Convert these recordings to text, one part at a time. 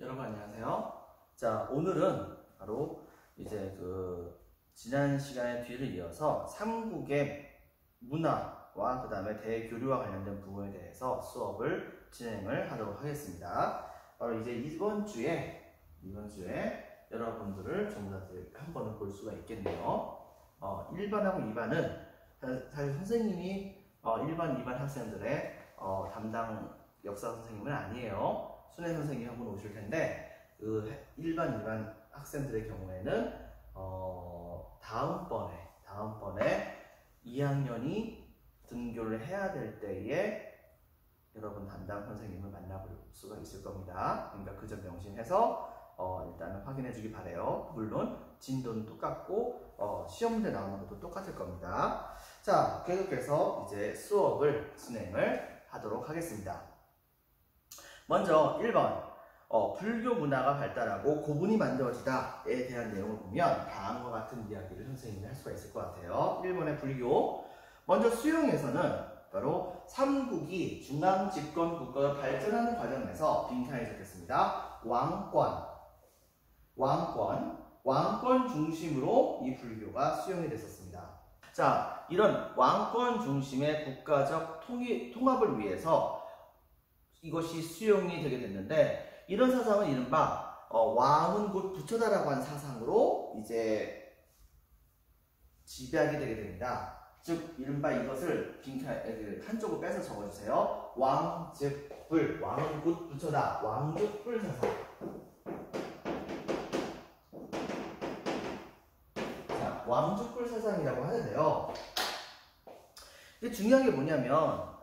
여러분 안녕하세요. 자, 오늘은 바로 이제 지난 시간의 뒤를 이어서 삼국의 문화와 그 다음에 대교류와 관련된 부분에 대해서 수업을 진행을 하도록 하겠습니다. 바로 이제 이번 주에 여러분들을 전부 다 한 번은 볼 수가 있겠네요. 1반하고 2반은 사실 선생님이 1반, 2반 학생들의 담당 역사 선생님은 아니에요. 순회 선생님이 한 분 오실 텐데, 1반, 2반 학생들의 경우에는 다음번에 2학년이 등교를 해야 될 때에 여러분 담당 선생님을 만나볼 수가 있을 겁니다. 그러니까 그 점 명심해서 일단은 확인해 주기 바래요. 물론 진도는 똑같고 시험 문제 나오는 것도 똑같을 겁니다. 자, 계속해서 이제 수업을 진행을 하도록 하겠습니다. 먼저 1번 불교 문화가 발달하고 고분이 만들어지다에 대한 내용을 보면 다음과 같은 이야기를 선생님이 할 수가 있을 것 같아요. 1번의 불교, 먼저 수용에서는 바로 삼국이 중앙 집권 국가가 발전하는 과정에서 빈칸에 적혔습니다. 왕권 중심으로 이 불교가 수용이 됐었습니다. 자, 이런 왕권 중심의 국가적 통합을 위해서 이것이 수용이 되게 됐는데, 이런 사상은 이른바 왕은 곧 부처다라고 하는 사상으로 이제 지배하게 되게 됩니다. 즉 이른바 이것을 한쪽으로 빼서 적어주세요. 왕즉불, 왕은 곧 부처다, 왕즉불 사상. 자, 왕즉불 사상이라고 하는데요. 이게 중요한 게 뭐냐면,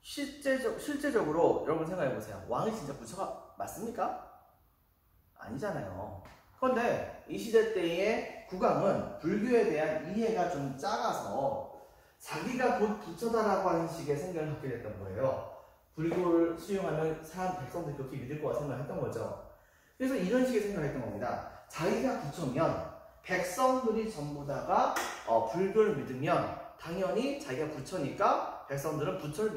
실제적으로 여러분 생각해 보세요. 왕이 진짜 부처가 맞습니까? 아니잖아요. 그런데 이 시대 때의 국왕은 불교에 대한 이해가 좀 작아서 자기가 곧 부처다라고 하는 식의 생각을 갖게 됐던 거예요. 불교를 수용하면 백성들이 그렇게 믿을 거라 생각했던 거죠. 그래서 이런 식의 생각을 했던 겁니다. 자기가 부처면 백성들이 전부 다가 불교를 믿으면 당연히 자기가 부처니까 백성들은 부처를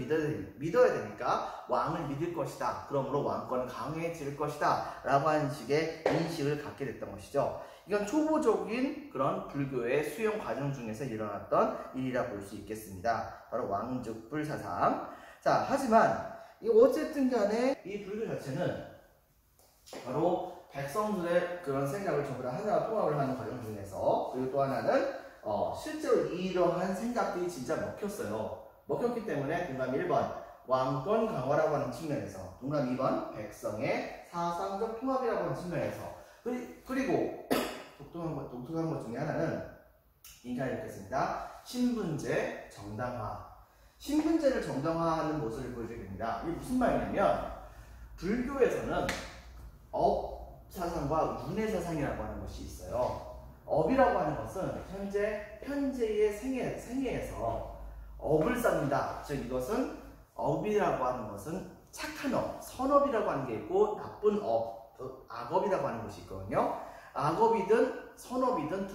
믿어야 되니까 왕을 믿을 것이다. 그러므로 왕권은 강해질 것이다. 라고 하는 식의 인식을 갖게 됐던 것이죠. 이건 초보적인 그런 불교의 수용 과정 중에서 일어났던 일이라 볼 수 있겠습니다. 바로 왕즉불 사상. 자, 하지만 어쨌든 간에 이 불교 자체는 바로 백성들의 그런 생각을 전부 다 하나로 통합을 하는 과정 중에서, 그리고 또 하나는 실제로 이러한 생각들이 진짜 먹혔어요. 먹혔기 때문에 동감 1번 왕권 강화라고 하는 측면에서, 동감 2번 백성의 사상적 통합이라고 하는 측면에서, 그리고 독특한 것 중에 하나는 인간이 이렇게 했습니다. 신분제 정당화. 신분제를 정당화하는 모습을 보여주게 됩니다. 이게 무슨 말이냐면, 불교에서는 업 사상과 윤회 사상이라고 하는 것이 있어요. 업이라고 하는 것은 현재의 생애에서 업을 쌓는다. 즉 이것은 업이라고 하는 것은 착한 업, 선업이라고 하는 게 있고 나쁜 업, 악업이라고 하는 것이 있거든요. 악업이든 선업이든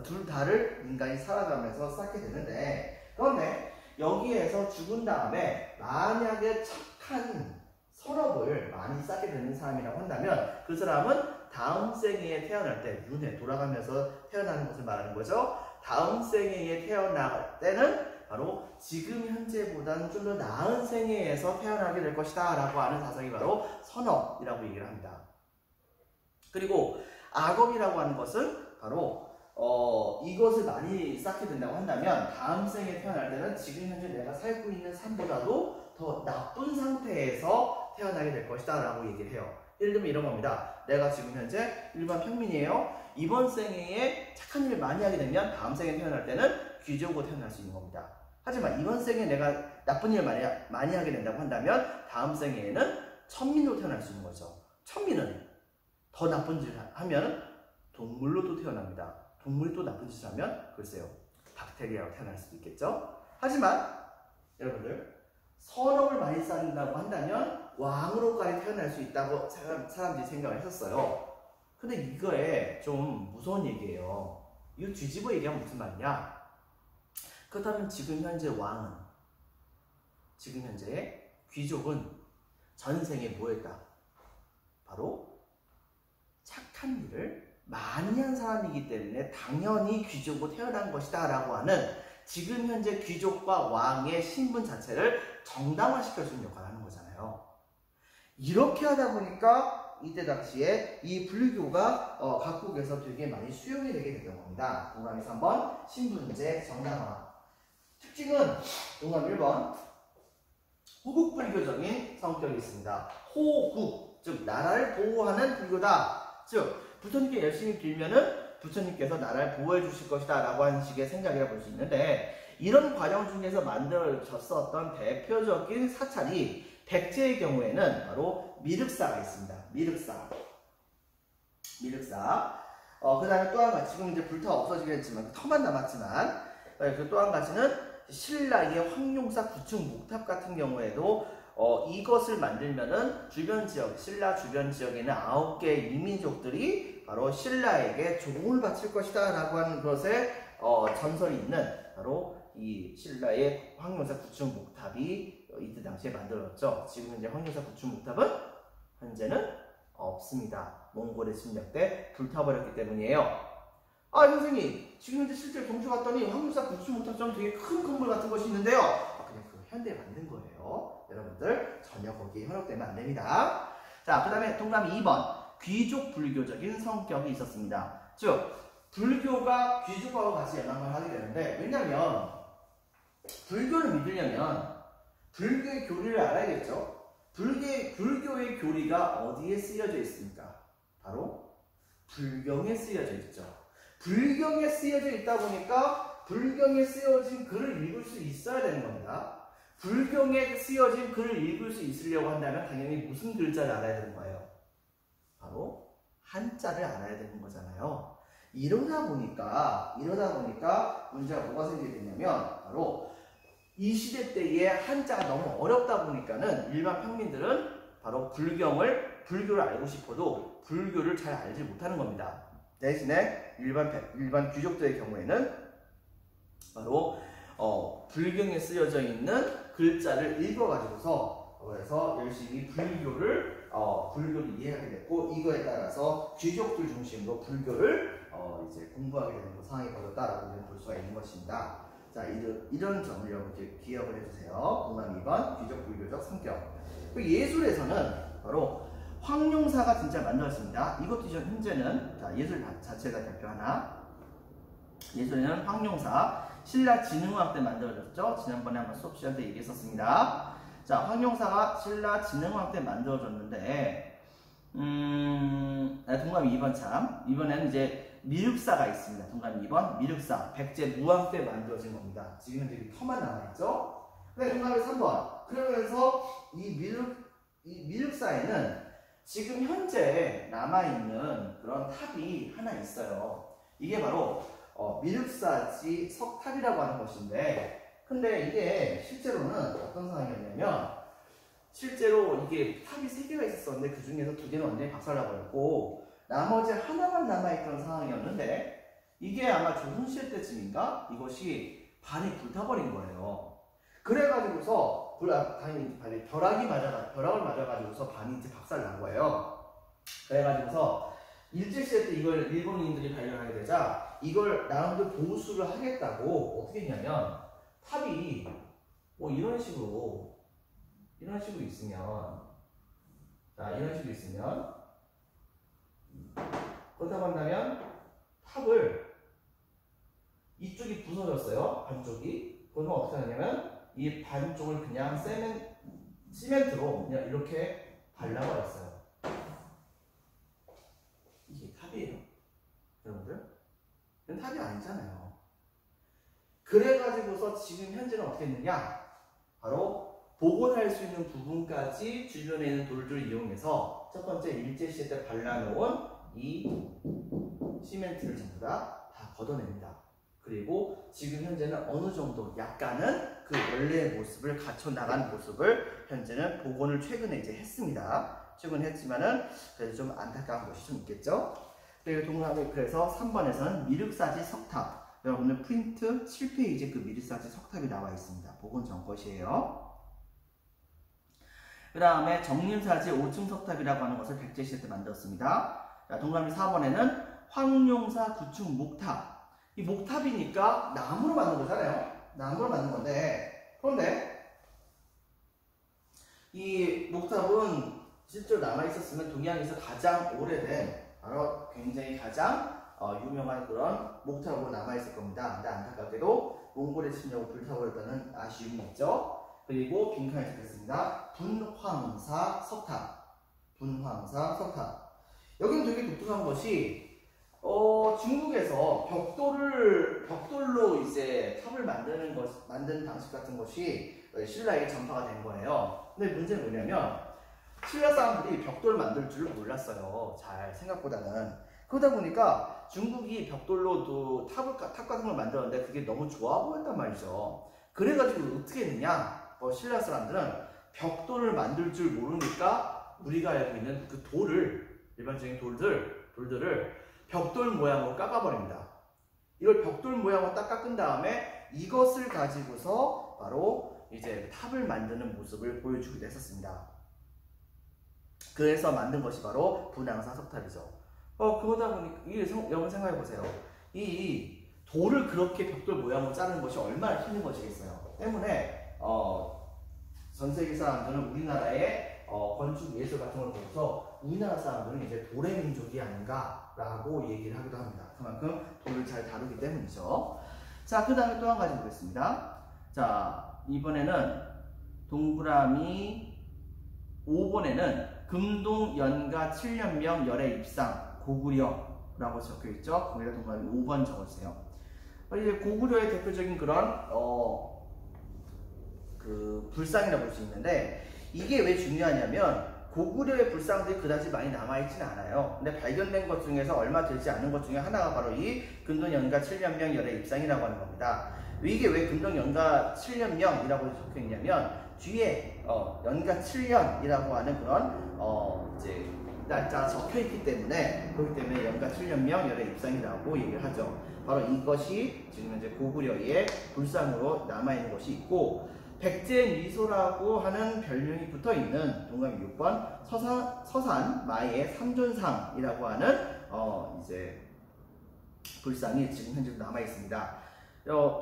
둘 다를 인간이 살아가면서 쌓게 되는데, 그런데 여기에서 죽은 다음에 만약에 착한 선업을 많이 쌓게 되는 사람이라고 한다면 그 사람은 다음 생애에 태어날 때, 윤회, 돌아가면서 태어나는 것을 말하는 거죠. 다음 생애에 태어날 때는 바로 지금 현재보다는 좀 더 나은 생애에서 태어나게 될 것이다 라고 하는 사상이 바로 선업이라고 얘기를 합니다. 그리고 악업이라고 하는 것은 바로 이것을 많이 쌓게 된다고 한다면 다음 생에 태어날 때는 지금 현재 내가 살고 있는 삶보다도 더 나쁜 상태에서 태어나게 될 것이다 라고 얘기를 해요. 예를 들면 이런 겁니다. 내가 지금 현재 일반 평민이에요. 이번 생에 착한 일을 많이 하게 되면 다음 생에 태어날 때는 귀족으로 태어날 수 있는 겁니다. 하지만 이번 생에 내가 나쁜 일을 많이 하게 된다고 한다면 다음 생에는 천민으로 태어날 수 있는 거죠. 천민은 더 나쁜 짓을 하면 동물로도 태어납니다. 동물이 또 나쁜 짓을 하면 글쎄요, 박테리아로 태어날 수도 있겠죠. 하지만 여러분들, 선업을 많이 쌓는다고 한다면 왕으로까지 태어날 수 있다고 사람들이 생각을 했었어요. 근데 이거에 좀 무서운 얘기예요. 이거 뒤집어 얘기하면 무슨 말이냐? 그렇다면 지금 현재 왕은, 지금 현재 귀족은 전생에 뭐 했다? 바로 착한 일을 많이 한 사람이기 때문에 당연히 귀족으로 태어난 것이다 라고 하는 지금 현재 귀족과 왕의 신분 자체를 정당화시켜주는 역할을 하는 거잖아요. 이렇게 하다 보니까 이때 당시에 이 불교가 각국에서 되게 많이 수용이 되게 되는 겁니다. 동그라미 3번 신분제 정당화. 특징은 동그라미 1번 호국불교적인 성격이 있습니다. 호국, 즉 나라를 보호하는 불교다. 즉 부처님께 열심히 빌면은 부처님께서 나라를 보호해 주실 것이다 라고 하는 식의 생각이라 볼 수 있는데, 이런 과정 중에서 만들어졌었던 대표적인 사찰이 백제의 경우에는 바로 미륵사가 있습니다. 미륵사. 그 다음에 또 한 가지, 지금 이제 불타 없어지긴 했지만 터만 남았지만, 그 또 한 가지는 신라의 황룡사 구층 목탑 같은 경우에도 이것을 만들면은 주변 지역, 신라 주변 지역에는 9개의 이민족들이 바로 신라에게 조공을 바칠 것이다 라고 하는 것에 전설이 있는 바로 이 신라의 황룡사 구층 목탑이 이때 당시에 만들어졌죠. 지금 이제 황룡사 구층 목탑은 현재는 없습니다. 몽골의 침략 때 불타버렸기 때문이에요. 아 선생님, 지금 현재 실제 경주 갔더니 황룡사 구층 목탑처럼 되게 큰 건물 같은 것이 있는데요. 그냥 그거 현대에 만든 거예요. 여러분들 전혀 거기에 현혹되면 안 됩니다. 자, 그 다음에 동그라미 2번 귀족 불교적인 성격이 있었습니다. 즉 불교가 귀족하고 같이 연합을 하게 되는데, 왜냐면 불교를 믿으려면 불교의 교리를 알아야겠죠. 불교의 교리가 어디에 쓰여져 있습니까? 바로 불경에 쓰여져 있죠. 불경에 쓰여져 있다 보니까 불경에 쓰여진 글을 읽을 수 있어야 되는 겁니다. 불경에 쓰여진 글을 읽을 수 있으려고 한다면 당연히 무슨 글자를 알아야 되는 거예요? 바로 한자를 알아야 되는 거잖아요. 이러다 보니까 문제가 뭐가 생기게 되냐면, 바로 이 시대 때의 한자가 너무 어렵다 보니까는 일반 평민들은 바로 불교를 알고 싶어도 불교를 잘 알지 못하는 겁니다. 대신에 일반 귀족들의 경우에는 바로 불경에 쓰여져 있는 글자를 읽어가지고서 그래서 열심히 불교를 이해하게 됐고, 이거에 따라서 귀족들 중심으로 불교를 이제 공부하게 되는 상황이 벌어졌다라고 볼 수가 있는 것입니다. 자, 이런 점을 여러분들 기억을 해주세요. 동그라미 2번 귀족 불교적 성격. 예술에서는 바로 황룡사가 진짜 만들어졌습니다. 이것도 현재는 예술 자체가 대표 하나. 예술에는 황룡사 신라진흥왕 때 만들어졌죠. 지난번에 한번 수업 시간 때 얘기했었습니다. 자, 황룡사가 신라진흥왕 때 만들어졌는데, 동그라미 2번 참. 이번에는 이제 미륵사가 있습니다. 동그라미 2번 미륵사. 백제 무왕 때 만들어진 겁니다. 지금 현재 터만 남아있죠. 네, 동그라미 3번. 그러면서 이 미륵사에는 지금 현재 남아있는 그런 탑이 하나 있어요. 이게 바로 미륵사지 석탑이라고 하는 것인데, 근데 이게 실제로는 어떤 상황이었냐면, 실제로 이게 탑이 3개가 있었는데 그 중에서 2개는 완전히 박살나버렸고 나머지 하나만 남아있던 상황이었는데, 이게 아마 조선시대 때쯤인가 이것이 반이 불타버린 거예요. 그래가지고서 당연히 벼락을 맞아가지고서 반이 이제 박살난 거예요. 그래가지고서 일제시대 때 이걸 일본인들이 발견하게 되자 이걸 나름대로 보수를 하겠다고 어떻게 했냐면, 탑이 뭐 이런 식으로 있으면, 자, 이런 식으로 있으면, 그렇다고 한다면 탑을 이쪽이 부서졌어요. 반쪽이. 그러면 어떻게 하냐면 이 반쪽을 그냥 시멘트로 그냥 이렇게 발라버렸어요. 이게 탑이에요. 여러분들? 이건 탑이 아니잖아요. 그래가지고서 지금 현재는 어떻게 했느냐? 바로 복원할 수 있는 부분까지 주변에 있는 돌들을 이용해서 첫 번째 일제시대 때 발라놓은 이 시멘트를 전부 다 걷어냅니다. 그리고 지금 현재는 어느 정도 약간은 그 원래의 모습을 갖춰나간 모습을 현재는 복원을 최근에 이제 했습니다. 최근에 했지만은 그래도 좀 안타까운 것이 좀 있겠죠. 그래서 3번에서는 미륵사지 석탑. 여러분들 프린트 7페이지에 그 미륵사지 석탑이 나와 있습니다. 복원 전 것이에요. 그 다음에 정림사지 5층 석탑이라고 하는 것을 백제 시대 때 만들었습니다. 자, 동그라미 4번에는 황룡사 9층 목탑. 이 목탑이니까 나무로 만든 거잖아요. 나무로 만든 건데, 그런데 이 목탑은 실제로 남아있었으면 동양에서 가장 오래된, 바로 굉장히 가장 유명한 그런 목탑으로 남아있을 겁니다. 근데 안타깝게도 몽골의 침략으로 불타버렸다는 아쉬움이 있죠. 그리고 빈칸에 적혔습니다. 분황사 석탑. 분황사 석탑. 여기는 되게 독특한 것이 중국에서 벽돌로 이제 탑을 만드는 방식 같은 것이 신라에 전파가 된 거예요. 근데 문제는 뭐냐면 신라 사람들이 벽돌을 만들 줄 몰랐어요. 잘 생각보다는. 그러다 보니까 중국이 벽돌로도 탑 같은 걸 만들었는데 그게 너무 좋아 보였단 말이죠. 그래가지고 어떻게 했느냐? 신라 사람들은 벽돌을 만들 줄 모르니까 우리가 알고 있는 그 일반적인 돌들을 벽돌 모양으로 깎아버립니다. 이걸 벽돌 모양으로 딱 깎은 다음에 이것을 가지고서 바로 이제 탑을 만드는 모습을 보여주기도 했었습니다. 그래서 만든 것이 바로 분황사 석탑이죠. 그러다 보니까 여러분 생각해 보세요. 이 돌을 그렇게 벽돌 모양으로 자르는 것이 얼마나 힘든 것이겠어요. 때문에 전 세계 사람들은 우리나라의 건축 예술 같은 걸 보고서 우리나라 사람들은 이제 돌의 민족이 아닌가라고 얘기를 하기도 합니다. 그만큼 돌을 잘 다루기 때문이죠. 자, 그 다음에 또 한 가지 보겠습니다. 자, 이번에는 동그라미 5번에는 금동 연가 7년명 열애 입상 고구려라고 적혀있죠. 거기다 동그라미 5번 적어주세요. 이제 고구려의 대표적인 그런 그 불상이라고 볼 수 있는데, 이게 왜 중요하냐면 고구려의 불상들이 그다지 많이 남아있지는 않아요. 근데 발견된 것 중에서 얼마 되지 않은 것 중에 하나가 바로 이 금동 연가 7년명 열애 입상이라고 하는 겁니다. 이게 왜 금동 연가 7년명이라고 적혀있냐면 뒤에 연가 7년이라고 하는 그런 이제 날짜가 적혀있기 때문에, 그렇기 때문에 연가 7년명 열애 입상이라고 얘기를 하죠. 바로 이것이 지금 현재 고구려의 불상으로 남아있는 것이 있고, 백제 미소라고 하는 별명이 붙어있는 동그라미 6번 서산 마의 삼존상이라고 하는 이제 불상이 지금 현재 남아있습니다.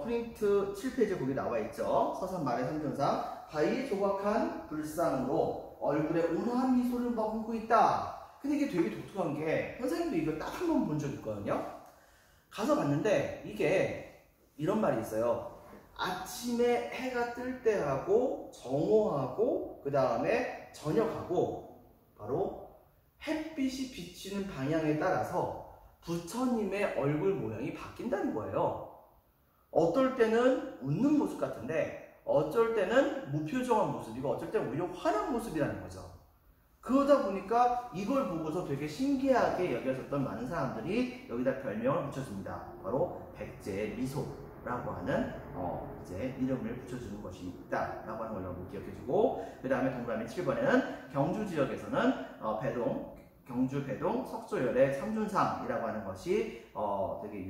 프린트 7페이지에 거기 나와있죠. 서산 마의 삼존상, 바위 조각한 불상으로 얼굴에 온화한 미소를 머금고 있다. 근데 이게 되게 독특한 게, 선생님도 이거 딱 한 번 본 적 있거든요. 가서 봤는데 이게 이런 말이 있어요. 아침에 해가 뜰 때하고 정오하고 그 다음에 저녁하고 바로 햇빛이 비치는 방향에 따라서 부처님의 얼굴 모양이 바뀐다는 거예요. 어떨 때는 웃는 모습 같은데 어쩔 때는 무표정한 모습이고 어쩔 때는 오히려 화난 모습이라는 거죠. 그러다 보니까 이걸 보고서 되게 신기하게 여겨졌던 많은 사람들이 여기다 별명을 붙여줍니다. 바로 백제의 미소라고 하는 이제 이름을 붙여주는 것이 있다라고 하는 걸 여러분 기억해주고, 그 다음에 동그라미 7번에는 경주 지역에서는 경주 배동 석조열의 삼존상이라고 하는 것이 되게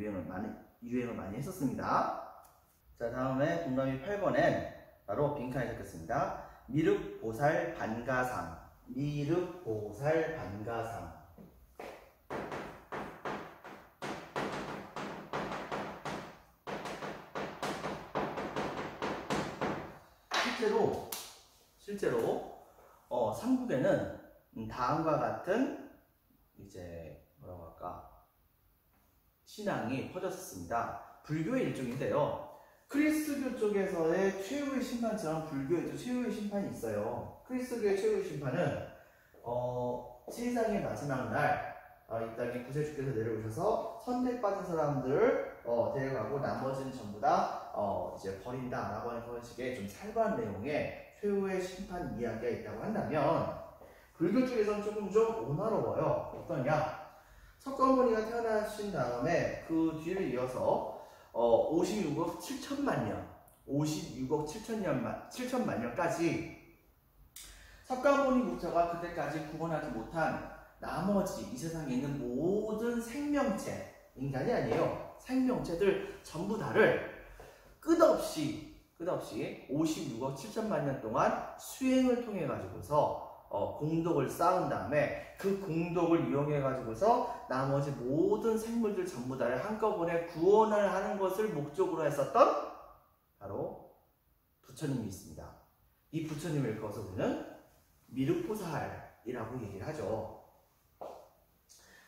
유행을 많이 했었습니다. 자, 다음에 동그라미 8번엔 바로 빈칸에 적혔습니다. 미륵보살 반가상. 미륵보살 반가상. 실제로 삼국에는 다음과 같은 이제 뭐라고 할까 신앙이 퍼졌었습니다. 불교의 일종인데요. 크리스교 쪽에서의 최후의 심판처럼 불교에도 최후의 심판이 있어요. 크리스교의 최후의 심판은 세상의 마지막 날 이 땅에 구세주께서 내려오셔서 선택받은 사람들을 데려가고 나머지는 전부 다 이제 버린다라고 하는 그런 식의 좀 살벌한 내용의 최후의 심판 이야기가 있다고 한다면, 불교 쪽에서는 조금 좀 온화로워요. 어떠냐? 석가모니가 태어나신 다음에 그 뒤를 이어서 56억 7천만 년, 56억 7천만 년까지 석가모니 부처가 그때까지 구원하지 못한 나머지 이 세상에 있는 모든 생명체, 인간이 아니에요. 생명체들 전부 다를 끝없이 끝없이 56억 7천만 년 동안 수행을 통해 가지고서 공덕을 쌓은 다음에 그 공덕을 이용해 가지고서 나머지 모든 생물들 전부 다를 한꺼번에 구원을 하는 것을 목적으로 했었던 바로 부처님이 있습니다. 이 부처님을 일컬어서 우리는 미륵보살이라고 얘기를 하죠.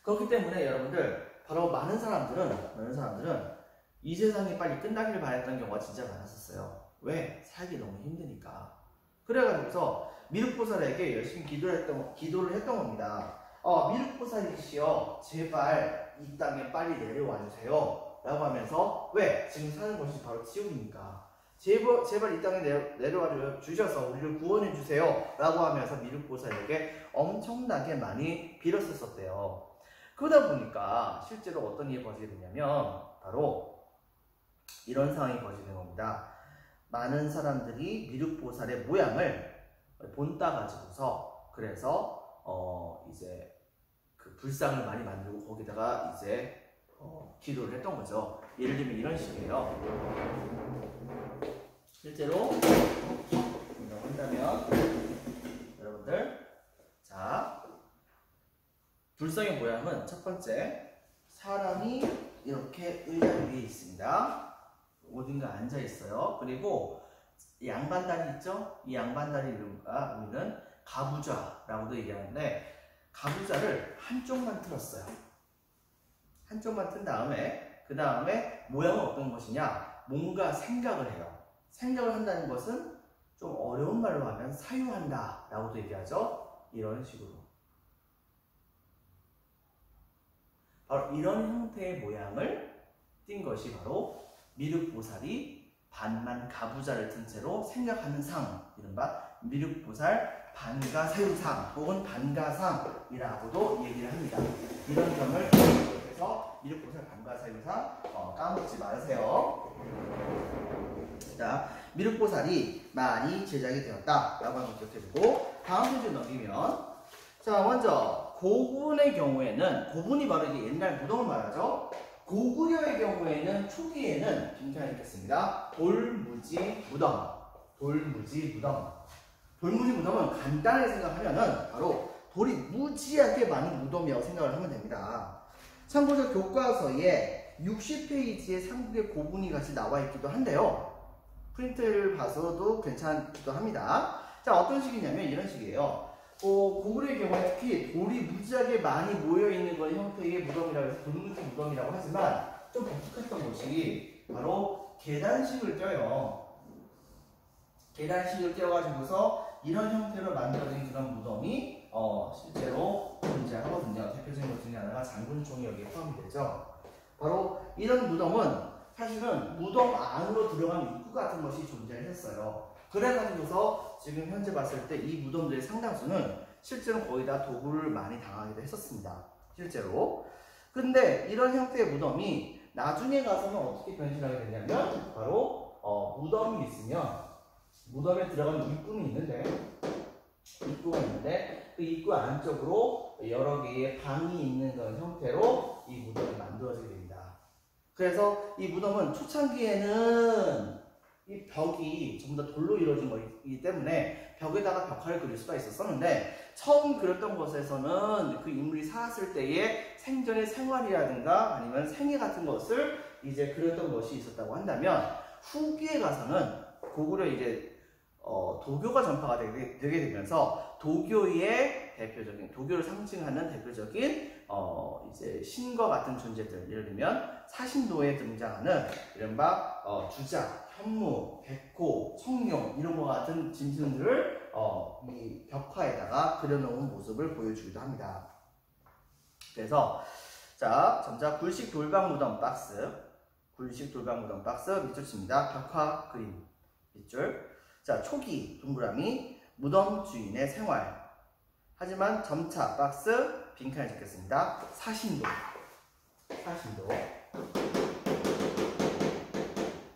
그렇기 때문에 여러분들 바로 많은 사람들은 이 세상이 빨리 끝나기를 바랬던 경우가 진짜 많았었어요. 왜? 살기 너무 힘드니까. 그래가지고서 미륵보살에게 열심히 기도를 했던 겁니다. 미륵보살이시여 제발 이 땅에 빨리 내려와 주세요 라고 하면서 왜? 지금 사는 곳이 바로 지옥이니까 제발 이 땅에 내려와 주셔서 우리를 구원해 주세요 라고 하면서 미륵보살에게 엄청나게 많이 빌었었대요. 그러다 보니까 실제로 어떤 일이 벌어지게 되냐면 바로 이런 상황이 벌어지는 겁니다. 많은 사람들이 미륵보살의 모양을 본따 가지고서 그래서 이제 그 불상을 많이 만들고 거기다가 이제 기도를 했던 거죠. 예를 들면 이런 식이에요. 실제로 한다면 여러분들 자 불상의 모양은 첫 번째 사람이 이렇게 의자 위에 있습니다. 어딘가 앉아 있어요. 그리고 양반다리 있죠? 이 양반다리 이름과 우리는 가부좌라고도 얘기하는데 가부좌를 한쪽만 틀었어요. 한쪽만 튼 다음에 그 다음에 모양은 어떤 것이냐? 뭔가 생각을 해요. 생각을 한다는 것은 좀 어려운 말로 하면 사유한다 라고도 얘기하죠. 이런 식으로 바로 이런 형태의 모양을 띈 것이 바로 미륵보살이 반만 가부좌를 튼 채로 생각하는 상, 이른바 미륵보살 반가사유상 혹은 반가상이라고도 얘기를 합니다. 이런 점을 기억해서 미륵보살 반가사유상 까먹지 마세요. 자, 미륵보살이 많이 제작이 되었다라고 하는 걸 기억해주고 다음 페이지 넘기면 자 먼저 고군의 경우에는 고군이 바로 이제 옛날 무덤을 말하죠. 고구려의 경우에는 초기에는 빈칸이 있겠습니다. 돌무지 무덤. 돌무지 무덤. 돌무지 무덤은 간단하게 생각하면은 바로 돌이 무지하게 많은 무덤이라고 생각을 하면 됩니다. 참고로 교과서에 60페이지에 삼국의 고분이 같이 나와 있기도 한데요. 프린트를 봐서도 괜찮기도 합니다. 자, 어떤 식이냐면 이런 식이에요. 고구려의 경우에 특히 돌이 무지하게 많이 모여있는 건 형태의 무덤이라고 해서 돌무지 무덤이라고 하지만 좀 독특했던 것이 바로 계단식을 껴요. 계단식을 껴가지고서 이런 형태로 만들어진 그런 무덤이 실제로 존재하거든요. 대표적인 것 중에 하나가 장군총이 여기에 포함이 되죠. 바로 이런 무덤은 사실은 무덤 안으로 들어가는 입구 같은 것이 존재했어요. 그래가지고서 지금 현재 봤을 때 이 무덤들의 상당수는 실제로 거의 다 도굴을 많이 당하기도 했었습니다. 실제로. 근데 이런 형태의 무덤이 나중에 가서는 어떻게 변신하게 되냐면 바로 무덤이 있으면 무덤에 들어가는 입구가 있는데 그 입구 안쪽으로 여러 개의 방이 있는 그런 형태로 이 무덤이 만들어지게 됩니다. 그래서 이 무덤은 초창기에는 이 벽이 전부 다 돌로 이루어진 거기 때문에 벽에다가 벽화를 그릴 수가 있었는데 처음 그렸던 곳에서는 그 인물이 살았을 때의 생전의 생활이라든가 아니면 생애 같은 것을 이제 그렸던 것이 있었다고 한다면 후기에 가서는 고구려 이제 도교가 전파가 되게 되면서 도교의 대표적인 도교를 상징하는 대표적인 이제 신과 같은 존재들 예를 들면 사신도에 등장하는 이른바 주작, 현무, 백호, 청룡 이런 것 같은 짐승들을 이 벽화에다가 그려놓은 모습을 보여주기도 합니다. 그래서 자 점자 굴식 돌방 무덤 박스 굴식 돌방 무덤 박스 밑줄 칩니다. 벽화 그림 밑줄. 자 초기 동그라미 무덤 주인의 생활. 하지만 점차 박스 빈칸을 잡겠습니다. 사신도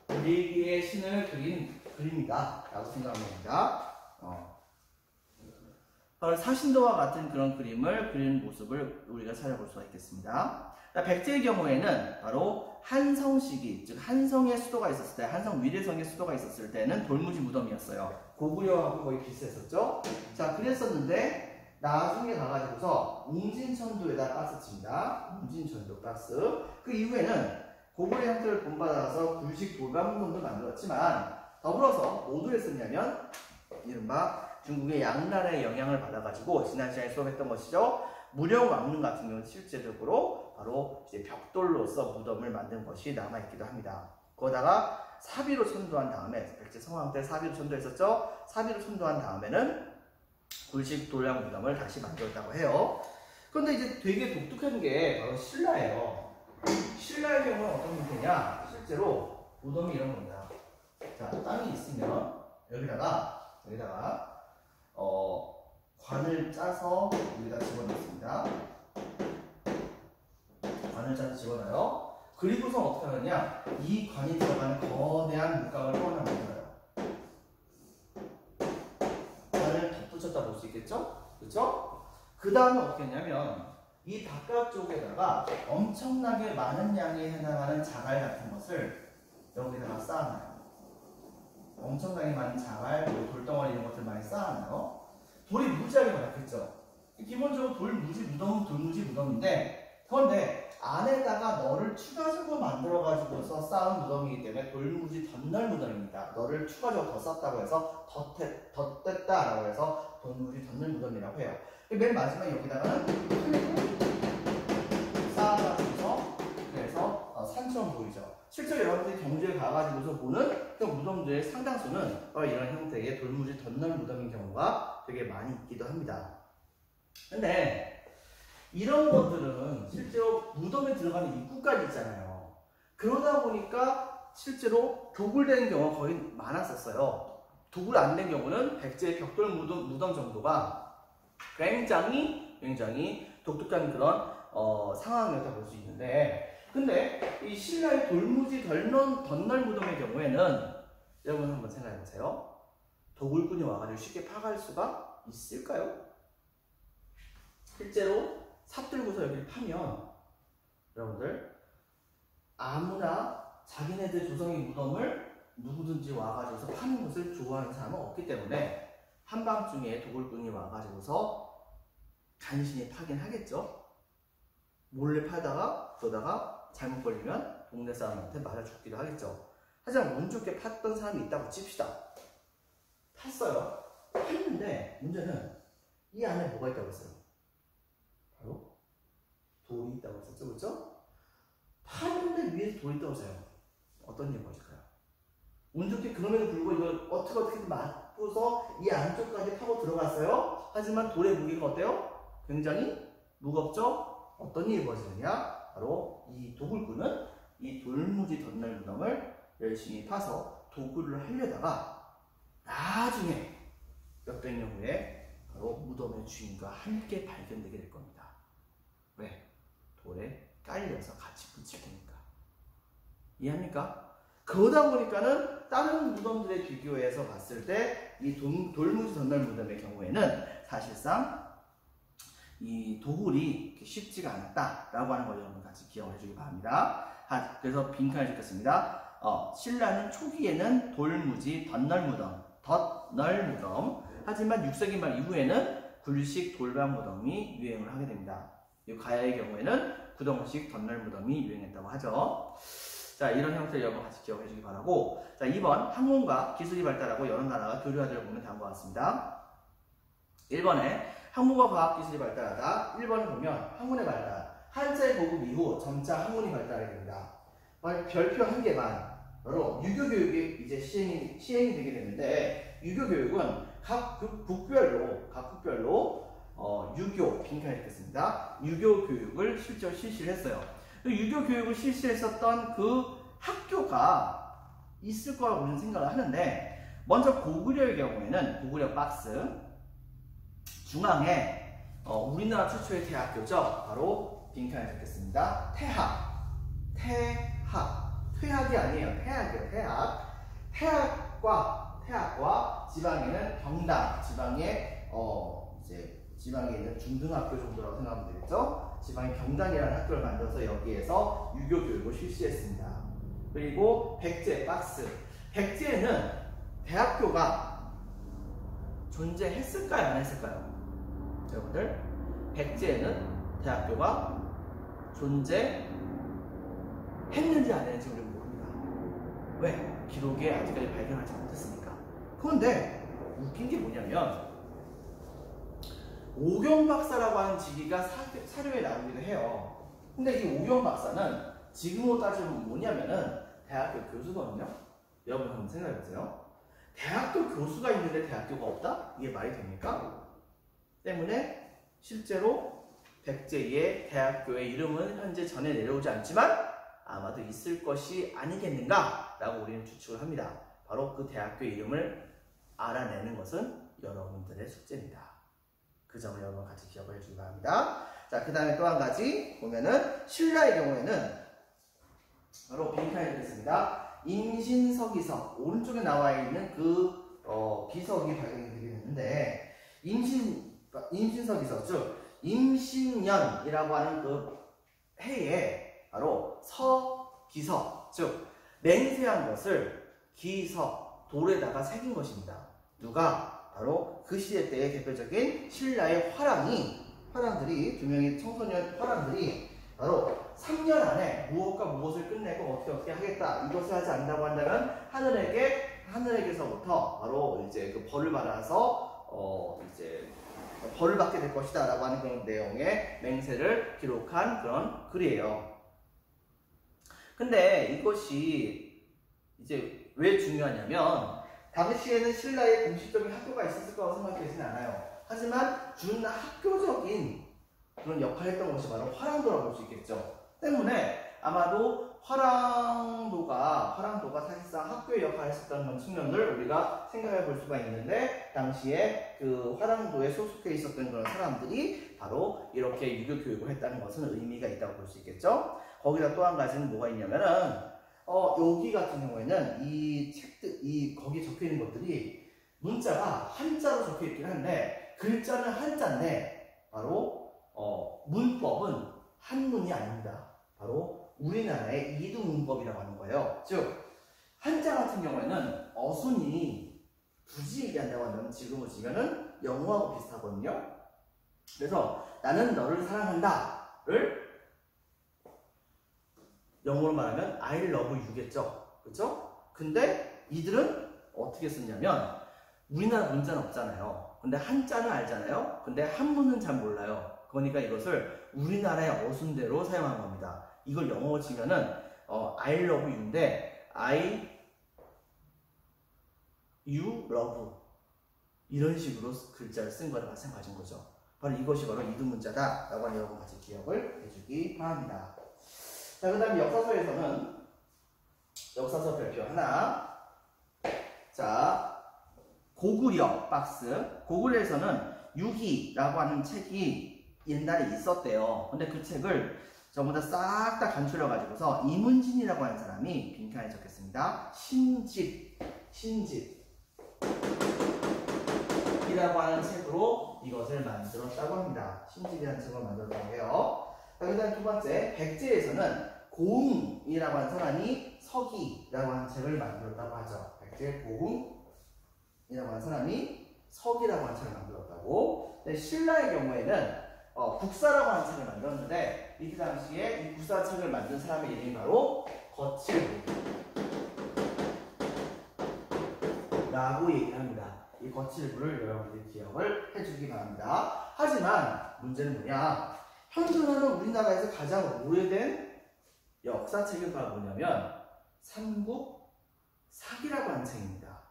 불리기의 신을 그린 그림이다 라고 생각하면 됩니다. 바로 사신도와 같은 그런 그림을 그리는 모습을 우리가 찾아볼 수가 있겠습니다. 백제의 경우에는 바로 한성시기, 즉 한성의 수도가 있었을 때, 한성 위례성의 수도가 있었을 때는 돌무지 무덤이었어요. 고구려하고 거의 비슷했었죠. 자, 그랬었는데 나중에 가가지고서 웅진천도에다 가스 칩니다. 웅진천도 가스. 그 이후에는 고구려 형태를 본받아서 굴식 돌방문도 만들었지만 더불어서 모두 했었냐면 이른바 중국의 양난의 영향을 받아가지고 지난 시간에 수업했던 것이죠. 무령왕릉 같은 경우는 실제적으로 바로 이제 벽돌로서 무덤을 만든 것이 남아있기도 합니다. 거기다가 사비로 천도한 다음에 백제 성왕 때 사비로 천도했었죠. 사비로 천도한 다음에는 굴식 돌량 무덤을 다시 만들었다고 해요. 그런데 이제 되게 독특한 게 바로 신라예요. 신라의 경우는 어떤 형태냐? 실제로 무덤이 이런 겁니다. 자, 땅이 있으면 여기다가 관을 짜서 우리가 집어넣습니다. 관을 짜서 집어넣어요. 그리고서 어떻게 하느냐? 이 관이 들어가는 거대한 물감을 또 하나 만들어요. 관을 덧붙였다 볼 수 있겠죠? 그렇죠? 그 다음에 어떻게 했냐면 이 바깥쪽에다가 엄청나게 많은 양이 해당하는 자갈 같은 것을 여기다가 쌓아놔요. 엄청나게 많은 자갈, 돌덩어리 이런 것들 많이 쌓아놔요. 돌이 무지하게 많았겠죠. 기본적으로 돌무지 무덤인데, 그런데 안에다가 너를 추가적으로 만들어가지고서 쌓은 무덤이기 때문에 돌무지 덧널 무덤입니다. 너를 추가적으로 더 쌓았다고 해서 덧댔다라고 해서 돌무지 덧널 무덤이라고 해요. 맨 마지막에 여기다가는 쌓아가지고서 그래서 산처럼 보이죠. 실제로 여러분들이 경주에 가가지고서 보는 그 무덤들의 상당수는 이런 형태의 돌무지 덧널 무덤인 경우가 되게 많이 있기도 합니다. 근데 이런 것들은 실제로 무덤에 들어가는 입구까지 있잖아요. 그러다 보니까 실제로 도굴되는 경우가 거의 많았었어요. 도굴 안 된 경우는 백제의 벽돌 무덤 정도가 굉장히 독특한 그런 상황이었다 볼 수 있는데, 근데 이 신라의 돌무지 덧널 무덤의 경우에는 여러분 한번 생각해 보세요. 도굴꾼이 와가지고 쉽게 파갈 수가 있을까요? 실제로 삽들고서 여기를 파면 여러분들 아무나 자기네들 조성의 무덤을 누구든지 와가지고서 파는 것을 좋아하는 사람은 없기 때문에 한밤중에 도굴꾼이 와가지고서 간신히 파긴 하겠죠. 몰래 파다가 그러다가 잘못 걸리면 동네 사람한테 맞아 죽기도 하겠죠. 하지만 운 좋게 팠던 사람이 있다고 칩시다. 팠어요. 팠는데 문제는 이 안에 뭐가 있다고 했어요? 바로 돌이 있다고 했었죠. 그렇죠? 파는데 위에서 돌이 있다고 했어요. 어떤 이유가 있을까요? 운 좋게 그럼에도 불구하고 이걸 어떻게 맞고서 이 안쪽까지 파고 들어갔어요. 하지만 돌의 무게가 어때요? 굉장히 무겁죠? 어떤 일이 벌어지느냐? 바로 이 도굴꾼은 이 돌무지 덧날 무덤을 열심히 파서 도굴을 하려다가 나중에 몇백 년 후에 바로 무덤의 주인과 함께 발견되게 될 겁니다. 왜? 돌에 깔려서 같이 붙일 테니까. 이해합니까? 그러다 보니까는 다른 무덤들에 비교해서 봤을 때 이 돌무지 덧날 무덤의 경우에는 사실상 이 도굴이 쉽지가 않았다라고 하는 걸 여러분 같이 기억해 주기 바랍니다. 그래서 빈칸을 찍겠습니다. 신라는 초기에는 돌무지 덧널 무덤, 하지만 6세기 말 이후에는 굴식 돌방 무덤이 유행을 하게 됩니다. 가야의 경우에는 구덩식 덧널 무덤이 유행했다고 하죠. 자, 이런 형태를 여러분 같이 기억해 주기 바라고, 자, 2번 학문과 기술이 발달하고 여러 나라가 교류하도록 보면 다음과 같습니다. 1번에 학문과 과학기술이 발달하다. 1번을 보면 학문의 발달, 한자의 보급 이후 점차 학문이 발달하게 됩니다. 별표 한 개만, 바로 유교교육이 이제 시행이 되게 되는데, 유교교육은 각 국별로 유교, 빈칸을 읽겠습니다. 유교교육을 실제로 실시를 했어요. 유교교육을 실시했었던 그 학교가 있을 거라고 우리는 생각을 하는데, 먼저 고구려의 경우에는 고구려 박스 중앙에 우리나라 최초의 대학교죠. 바로 빈칸을 적겠습니다. 퇴학이 아니에요. 태학이에요. 태학과 지방에는 경당, 지방에 이제 지방에 있는 중등학교 정도라고 생각하면 되겠죠. 지방의 경단이라는 학교를 만들어서 여기에서 유교 교육을 실시했습니다. 그리고 백제 박스. 백제에는 대학교가 존재했을까요? 안 했을까요? 여러분들, 백제에는 대학교가 존재했는지 안 했는지 우리는 모릅니다. 왜? 기록에 아직까지 발견하지 못했으니까. 그런데 웃긴 게 뭐냐면 오경 박사라고 하는 직위가 사료에 나오기도 해요. 근데 이 오경 박사는 지금으로 따지면 뭐냐면은 대학교 교수거든요. 여러분 한번 생각해보세요. 대학교 교수가 있는데 대학교가 없다? 이게 말이 됩니까? 때문에 실제로 백제의 대학교의 이름은 현재 전해 내려오지 않지만 아마도 있을 것이 아니겠는가 라고 우리는 추측을 합니다. 바로 그 대학교 이름을 알아내는 것은 여러분들의 숙제입니다. 그 점을 여러분 같이 기억을 해주기 바랍니다. 자, 그 다음에 또 한 가지 보면은 신라의 경우에는 바로 빈칸이 되겠습니다. 임신서기서 오른쪽에 나와 있는 그 기석이 발견이 되게 됐는데 임신서기서 즉 임신년이라고 하는 그 해에 바로 서기서 즉 맹세한 것을 기서 돌에다가 새긴 것입니다. 누가? 바로 그 시대 때의 대표적인 신라의 화랑들이 두 명의 청소년 화랑들이 바로 3년 안에 무엇과 무엇을 끝내고 어떻게 하겠다 이것을 하지 않는다고 한다면 하늘에게서부터 바로 이제 그 벌을 받아서 이제 벌을 받게 될 것이다 라고 하는 그런 내용의 맹세를 기록한 그런 글이에요. 근데 이것이 이제 왜 중요하냐면 당시에는 신라의 공식적인 학교가 있었을 거라고 생각되지는 않아요. 하지만 준학교적인 그런 역할을 했던 것이 바로 화랑도라고 볼 수 있겠죠. 때문에 아마도 화랑도가 사실상 학교의 역할을 했었던 그런 측면을 우리가 생각해 볼 수가 있는데 당시에 그 화랑도에 소속해 있었던 그런 사람들이 바로 이렇게 유교 교육을 했다는 것은 의미가 있다고 볼 수 있겠죠. 거기다 또 한 가지는 뭐가 있냐면은 여기 같은 경우에는 거기 적혀 있는 것들이 문자가 한자로 적혀 있긴 한데 글자는 한자인데 바로 문법은 한문이 아닙니다. 바로 우리나라의 이두문법이라고 하는 거예요. 즉 한자 같은 경우에는 어순이 굳이 얘기한다고 하면 지금으로 치면은 영어하고 비슷하거든요. 그래서 나는 너를 사랑한다를 영어로 말하면 I love you겠죠. 그렇죠? 근데 이들은 어떻게 썼냐면 우리나라 문자는 없잖아요. 근데 한자는 알잖아요. 근데 한문은 잘 몰라요. 그러니까 이것을 우리나라의 어순대로 사용한 겁니다. 이걸 영어로 치면은 I love you인데 you love 이런 식으로 글자를 쓴 거랑 마찬가지인 거죠. 바로 이것이 바로 이두문자다 라고 하는 여러분 같이 기억을 해주기 바랍니다. 자, 그 다음에 역사서에서는 역사서 별표 하나. 자, 고구려 박스. 고구려에서는 유희라고 하는 책이 옛날에 있었대요. 근데 그 책을 전부 다 싹 다 간추려가지고서 이문진이라고 하는 사람이 빈칸에 적혔습니다. 신집이라고 하는 책으로 이것을 만들었다고 합니다. 신집이라는 책을 만들었다고 해요. 그 다음 두 번째, 백제에서는 고흥이라고 하는 사람이 서기라고 하는 책을 만들었다고 하죠. 백제 고흥이라고 하는 사람이 서기라고 하는 책을 만들었다고. 근데 신라의 경우에는 국사라고 하는 책을 만들었는데 이 당시에 이 국사 책을 만든 사람의 이름이 바로 거칠부라고 얘기합니다. 이 거칠부를 여러분들이 기억을 해주기 바랍니다. 하지만 문제는 뭐냐? 현존하는 우리나라에서 가장 오래된 역사책이 바로 뭐냐면 삼국사기라고 하는 책입니다.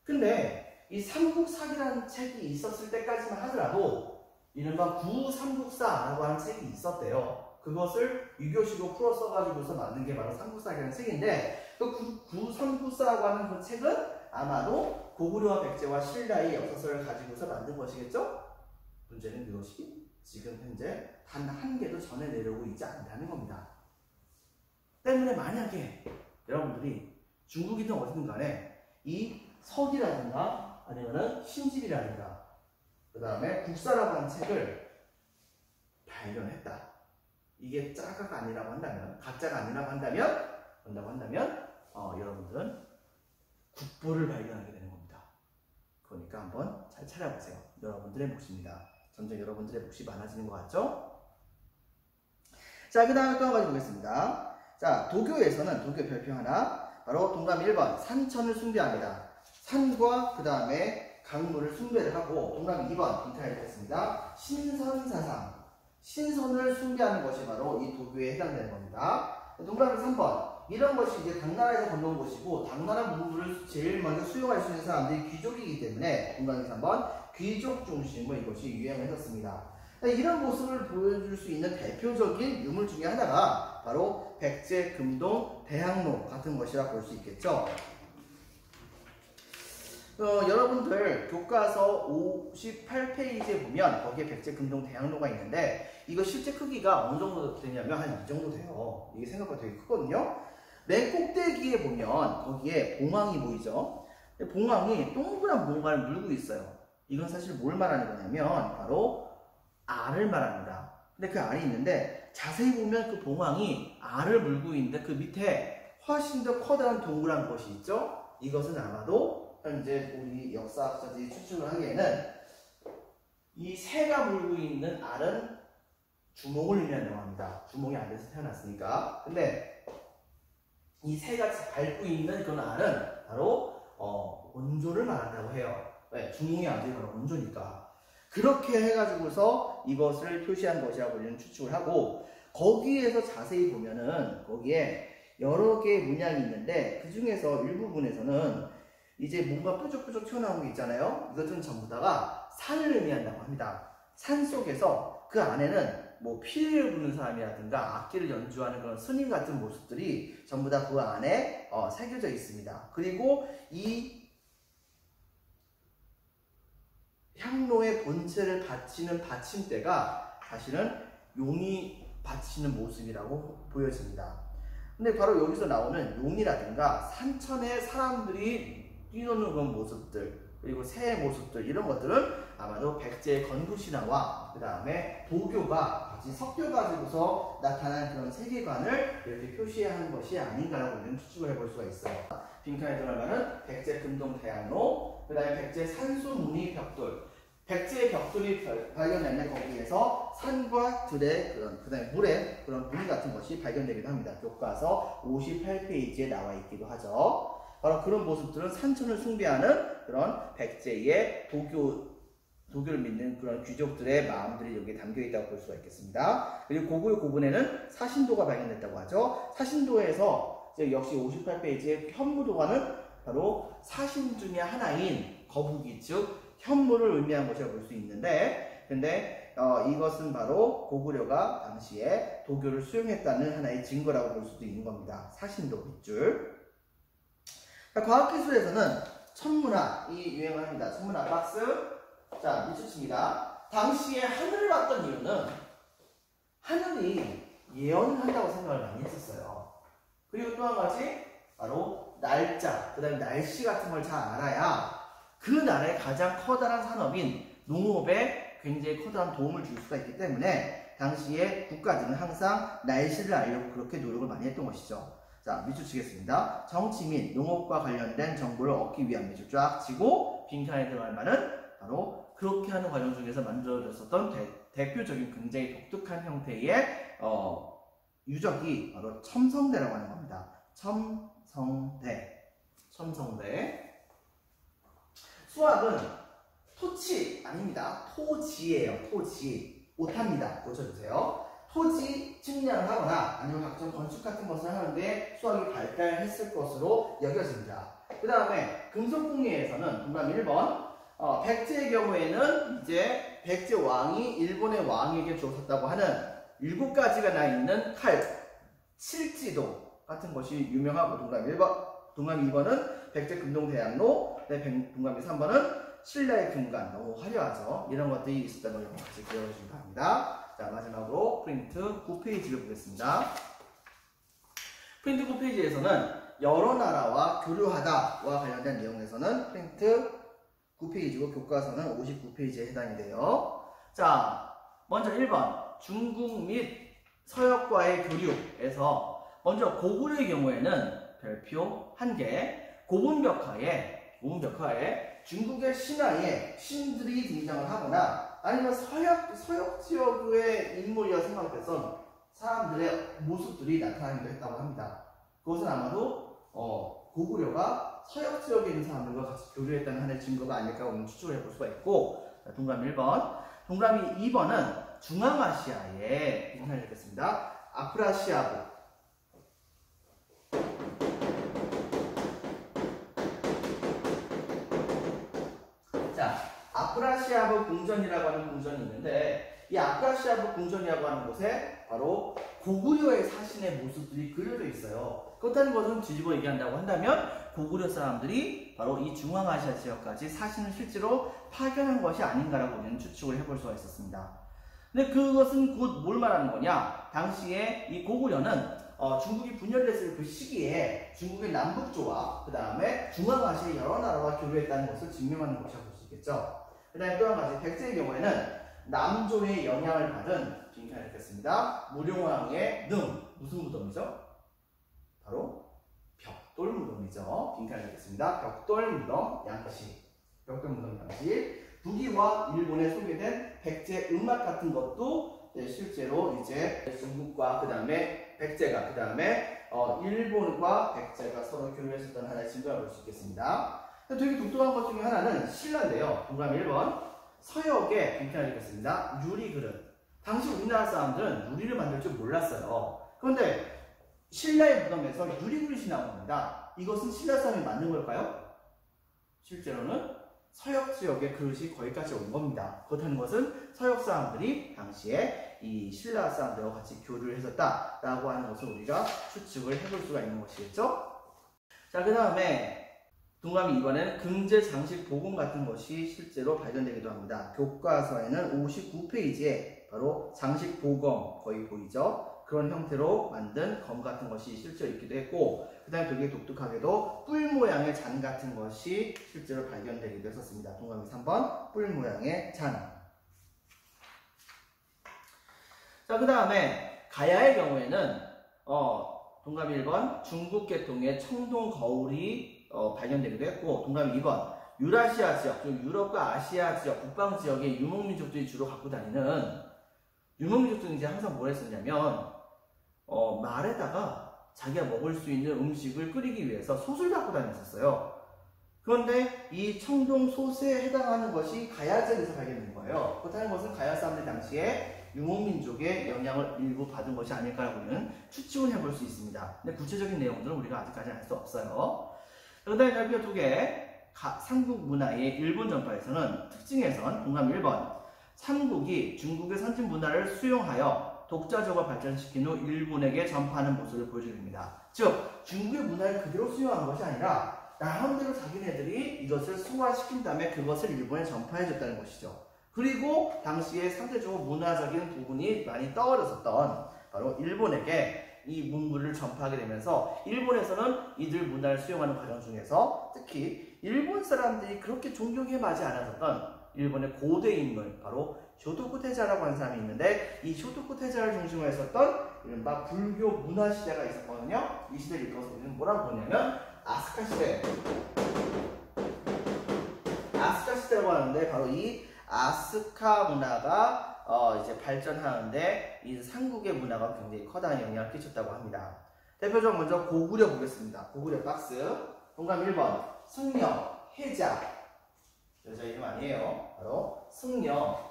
근데 이 삼국사기라는 책이 있었을 때까지만 하더라도 이른바 구삼국사라고 하는 책이 있었대요. 그것을 유교식으로 풀어 써가지고서 만든 게 바로 삼국사기라는 책인데 그 구삼국사라고 하는 그 책은 아마도 고구려와 백제와 신라의 역사서를 가지고서 만든 것이겠죠? 문제는 그것이 지금 현재 단 한 개도 전해 내려오고 있지 않다는 겁니다. 때문에 만약에 여러분들이 중국이든 어디든 간에 이 석이라든가 아니면은 신집이라든가 그 다음에 국사라고 하는 책을 발견했다. 이게 짜가가 아니라고 한다면, 가짜가 아니라고 한다면, 여러분들은 국보를 발견하게 되는 겁니다. 그러니까 한번 잘 찾아보세요. 여러분들의 몫입니다. 점점 여러분들의 몫이 많아지는 것 같죠? 자, 그 다음에 또 한 가지 보겠습니다. 자, 도교에서는 도교 별표 하나, 바로 동그라미 1번, 산천을 숭배합니다. 산과 그 다음에 강물을 숭배를 하고, 동그라미 2번, 빈칸에 있겠습니다. 신선사상, 신선을 숭배하는 것이 바로 이 도교에 해당되는 겁니다. 동그라미 3번, 이런 것이 이제 당나라에서 건너온 것이고, 당나라 문물을 제일 먼저 수용할 수 있는 사람들이 귀족이기 때문에, 동그라미 3번, 귀족 중심으로 이것이 유행을 했었습니다. 이런 모습을 보여줄 수 있는 대표적인 유물 중에 하나가 바로 백제, 금동, 대학로 같은 것이라 볼 수 있겠죠. 여러분들 교과서 58페이지에 보면 거기에 백제, 금동, 대학로가 있는데 이거 실제 크기가 어느 정도 되냐면 한 이 정도 돼요. 이게 생각보다 되게 크거든요. 맨 꼭대기에 보면 거기에 봉황이 보이죠. 봉황이 동그란 뭔가를 물고 있어요. 이건 사실 뭘 말하는 거냐면 바로 알을 말합니다. 근데 그 알이 있는데 자세히 보면 그 봉황이 알을 물고 있는데 그 밑에 훨씬 더 커다란 동그란 것이 있죠. 이것은 아마도 현재 우리 역사학자들이 추측을 하기에는 이 새가 물고 있는 알은 주몽을 의미한다고 합니다. 주몽이 알에서 태어났으니까. 근데 이 새가 밟고 있는 그런 알은 바로 원조를 말한다고 해요. 왜? 주몽의 아들이 바로 원조니까. 그렇게 해가지고서 이것을 표시한 것이라고 우리는 추측을 하고, 거기에서 자세히 보면은 거기에 여러 개의 문양이 있는데 그 중에서 일부분에서는 이제 뭔가 뾰족뾰족 튀어나온 게 있잖아요. 이것은 전부 다가 산을 의미한다고 합니다. 산 속에서 그 안에는 뭐 피를 부는 사람이라든가 악기를 연주하는 그런 스님 같은 모습들이 전부 다 그 안에 새겨져 있습니다. 그리고 이 향로의 본체를 바치는 받침대가 사실은 용이 바치는 모습이라고 보여집니다. 근데 바로 여기서 나오는 용이라든가 산천의 사람들이 뛰노는 그런 모습들, 그리고 새의 모습들, 이런 것들은 아마도 백제의 건국신화와 그 다음에 도교가 같이 섞여가지고서 나타난 그런 세계관을 이렇게 표시한 것이 아닌가라고 우리는 추측을 해볼 수가 있어요. 빈칸에 들어가면 백제 금동 대학로, 그 다음에 백제 산수 무늬 벽돌, 백제의 벽돌이 발견되는 거기에서 산과 들의 그 다음에 물의 그런 무늬 같은 것이 발견되기도 합니다. 교과서 58페이지에 나와 있기도 하죠. 바로 그런 모습들은 산천을 숭배하는 그런 백제의 도교를 믿는 그런 귀족들의 마음들이 여기에 담겨 있다고 볼 수가 있겠습니다. 그리고 고구려 고분에는 사신도가 발견됐다고 하죠. 사신도에서 이제 역시 58페이지에 현무도가는 바로 사신 중에 하나인 거북이, 즉 현무를 의미한 것이라고 볼 수 있는데, 근데 이것은 바로 고구려가 당시에 도교를 수용했다는 하나의 증거라고 볼 수도 있는 겁니다. 사신도 밑줄. 과학기술에서는 천문학이 유행을 합니다. 천문학 박스. 자, 밑줄칩니다. 당시에 하늘을 봤던 이유는 하늘이 예언을 한다고 생각을 많이 했었어요. 그리고 또 한 가지 바로 날짜, 그 다음에 날씨 같은 걸 잘 알아야 그 나라의 가장 커다란 산업인 농업에 굉장히 커다란 도움을 줄 수가 있기 때문에 당시에 국가들은 항상 날씨를 알려고 그렇게 노력을 많이 했던 것이죠. 자, 밑줄 치겠습니다. 정치 및 농업과 관련된 정보를 얻기 위한 밑줄 쫙 치고 빈칸에 들어갈 말은 바로 그렇게 하는 과정 중에서 만들어졌었던 대표적인 굉장히 독특한 형태의 유적이 바로 첨성대라고 하는 겁니다. 첨성대. 수학은 토치 아닙니다. 토지예요. 토지. 오타입니다. 고쳐주세요. 토지 측량을 하거나 아니면 각종 건축 같은 것을 하는데 수학이 발달했을 것으로 여겨집니다. 그 다음에 금속공예에서는 동그라미 1번 백제의 경우에는 이제 백제 왕이 일본의 왕에게 주었다고 하는 7가지가 나 있는 칼, 칠지도 같은 것이 유명하고 동그라미 2번은 백제 금동대학로, 동그라미 3번은 신라의 금관, 너무 화려하죠. 이런 것들이 있었다는 걸 같이 기억해주시기 바랍니다. 자, 마지막으로 프린트 9페이지를 보겠습니다. 프린트 9페이지에서는 여러 나라와 교류하다와 관련된 내용에서는 프린트 9페이지고 교과서는 59페이지에 해당이 돼요. 자, 먼저 1번 중국 및 서역과의 교류에서 먼저 고구려의 경우에는 별표 1개, 고분벽화에 중국의 신화에 신들이 등장을 하거나 아니면 서역 지역의 인물이라 생각했던 사람들의 모습들이 나타나기도 했다고 합니다. 그것은 아마도 고구려가 서역 지역에 있는 사람들과 같이 교류했다는 하나의 증거가 아닐까 오늘 추측을 해볼 수가 있고, 자, 동그라미 1번, 동그라미 2번은 중앙아시아에 인사를 읽겠습니다. 아프라시아부. 자, 아프라시아부 궁전이라고 하는 궁전이 있는데, 이 아프라시아부 궁전이라고 하는 곳에 바로 고구려의 사신의 모습들이 그려져 있어요. 그렇다는 것은 뒤집어 얘기한다고 한다면 고구려 사람들이 바로 이 중앙아시아 지역까지 사신을 실제로 파견한 것이 아닌가라고 우리는 추측을 해볼 수가 있었습니다. 근데 그것은 곧 뭘 말하는 거냐? 당시에 이 고구려는 중국이 분열됐을 그 시기에 중국의 남북조와 그 다음에 중앙아시아의 여러 나라와 교류했다는 것을 증명하는 것이라고 볼 수 있겠죠. 그 다음에 또 한 가지, 백제의 경우에는 남조의 영향을 받은 빈칸을 읽겠습니다. 무룡왕의 능, 무슨 무덤이죠? 바로 벽돌 무덤이죠. 빈칸을 읽겠습니다. 벽돌 무덤 양식. 벽돌 무덤 양식. 북이와 일본에 소개된 백제 음악 같은 것도 실제로 이제 중국과 그 다음에 백제가 그 다음에 일본과 백제가 서로 교류했었던 하나의 증거를 볼 수 있겠습니다. 되게 독특한 것 중에 하나는 신라인데요. 동그라미 1번. 서역에 빈칸을 읽겠습니다. 유리그릇. 당시 우리나라 사람들은 유리를 만들 줄 몰랐어요. 그런데 신라의 무덤에서 유리그릇이 나옵니다. 이것은 신라 사람이 만든 걸까요? 실제로는 서역 지역의 그릇이 거기까지 온 겁니다. 그렇다는 것은 서역 사람들이 당시에 이 신라 사람들과 같이 교류를 했었다라고 하는 것을 우리가 추측을 해볼 수가 있는 것이겠죠? 자, 그 다음에 동그라미 2번에는 금제 장식 보금 같은 것이 실제로 발견되기도 합니다. 교과서에는 59페이지에 바로 장식 보검 거의 보이죠? 그런 형태로 만든 검 같은 것이 실제로 있기도 했고, 그 다음에 되게 독특하게도 뿔 모양의 잔 같은 것이 실제로 발견되기도 했었습니다. 동그라미 3번 뿔 모양의 잔. 자, 그 다음에 가야의 경우에는 동그라미 1번 중국 계통의 청동 거울이 발견되기도 했고, 동그라미 2번 유라시아 지역, 즉 유럽과 아시아 지역, 북방 지역의 유목민족들이 주로 갖고 다니는 유목민족들은 이제 항상 뭘 했었냐면 말에다가 자기가 먹을 수 있는 음식을 끓이기 위해서 솥을 갖고 다녔었어요. 그런데 이 청동 솥에 해당하는 것이 가야 지역에서 발견된 거예요. 그렇다는 것은 가야 사람들 당시에 유목민족의 영향을 일부 받은 것이 아닐까라고 우리는 추측을 해볼 수 있습니다. 근데 구체적인 내용들은 우리가 아직까지는 알 수 없어요. 그 다음에 발표 2개, 삼국 문화의 일본 전파에서는 특징에선 동그라미 1번 삼국이 중국의 선진 문화를 수용하여 독자적으로 발전시킨 후 일본에게 전파하는 모습을 보여줍니다. 즉 중국의 문화를 그대로 수용한 것이 아니라 나름대로 자기네들이 이것을 소화시킨 다음에 그것을 일본에 전파해줬다는 것이죠. 그리고 당시에 상대적으로 문화적인 부분이 많이 떠오르었던 바로 일본에게 이 문물을 전파하게 되면서 일본에서는 이들 문화를 수용하는 과정 중에서 특히 일본 사람들이 그렇게 존경해 마지 않았었던 일본의 고대 인물, 바로 쇼토쿠 태자라고 하는 사람이 있는데, 이 쇼토쿠 태자를 중심으로 했었던 이른바 불교 문화 시대가 있었거든요. 이 시대를 이끌어서 우리는 뭐라고 보냐면 아스카 시대. 아스카 시대라고 하는데, 바로 이 아스카 문화가 이제 발전하는데 이 삼국의 문화가 굉장히 커다란 영향을 끼쳤다고 합니다. 대표적으로 먼저 고구려 보겠습니다. 고구려 박스. 동그라미 1번 승려, 해자. 여자 이름 아니에요. 바로 승려,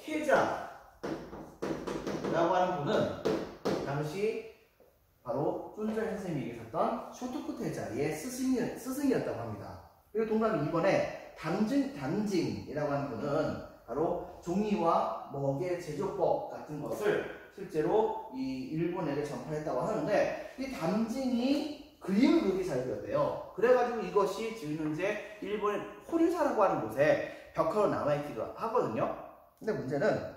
해자라고 하는 분은 당시 바로 쫀전 선생님이 계셨던 쇼토쿠 태자의 스승이었다고 합니다. 그리고 동그라미 2번에 담징이라고 하는 분은 바로 종이와 먹의 제조법 같은 것을 실제로 이 일본에게 전파했다고 하는데, 이 담징이 그림을 그렇게 잘 그렸대요. 그래가지고 이것이 지금 현재 일본의 호류사라고 하는 곳에 벽화로 남아있기도 하거든요. 근데 문제는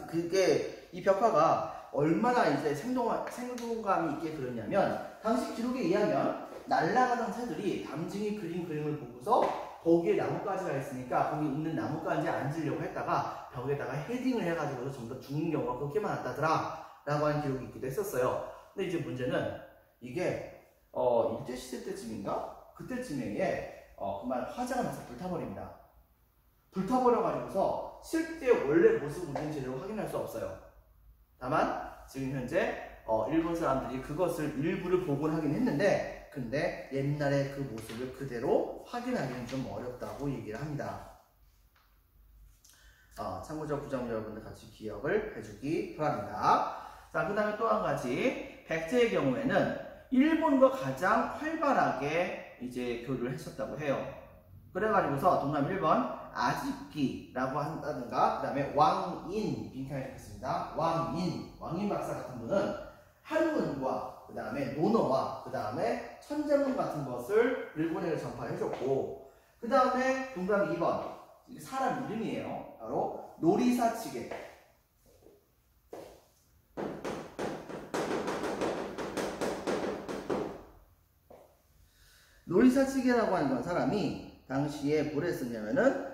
그게 이 벽화가 얼마나 이제 생동감이 있게 그렸냐면, 당시 기록에 의하면 날아가던 새들이 담징이 그린 그림을 보고서 거기에 나뭇가지가 있으니까 거기 있는 나뭇가지에 앉으려고 했다가 벽에다가 헤딩을 해가지고 전부 다 죽는 경우가 그렇게 많았다더라 라고 하는 기록이 있기도 했었어요. 근데 이제 문제는 이게 일제시대 때쯤인가? 그때쯤에 그만 화재가 나서 불타버립니다. 불타버려가지고서 실제 원래 모습을 우리는 제대로 확인할 수 없어요. 다만 지금 현재 일본 사람들이 그것을 일부를 복원하긴 했는데 근데 옛날에 그 모습을 그대로 확인하기는 좀 어렵다고 얘기를 합니다. 참고적 부장 여러분들 같이 기억을 해주기 바랍니다. 자, 그 다음에 또 한 가지 백제의 경우에는 일본과 가장 활발하게 이제 교류를 했었다고 해요. 그래가지고서 동남 1번 아집기라고 한다든가 그 다음에 왕인 빈칸에 적혔습니다. 왕인 박사 같은 분은 한문과 그 다음에 논어와 그 다음에 천자문 같은 것을 일본에 전파해줬고 그 다음에 동남 2번 사람 이름이에요. 바로 노리사치게. 노리사치게라고 하는 건 사람이 당시에 뭘 했었냐면은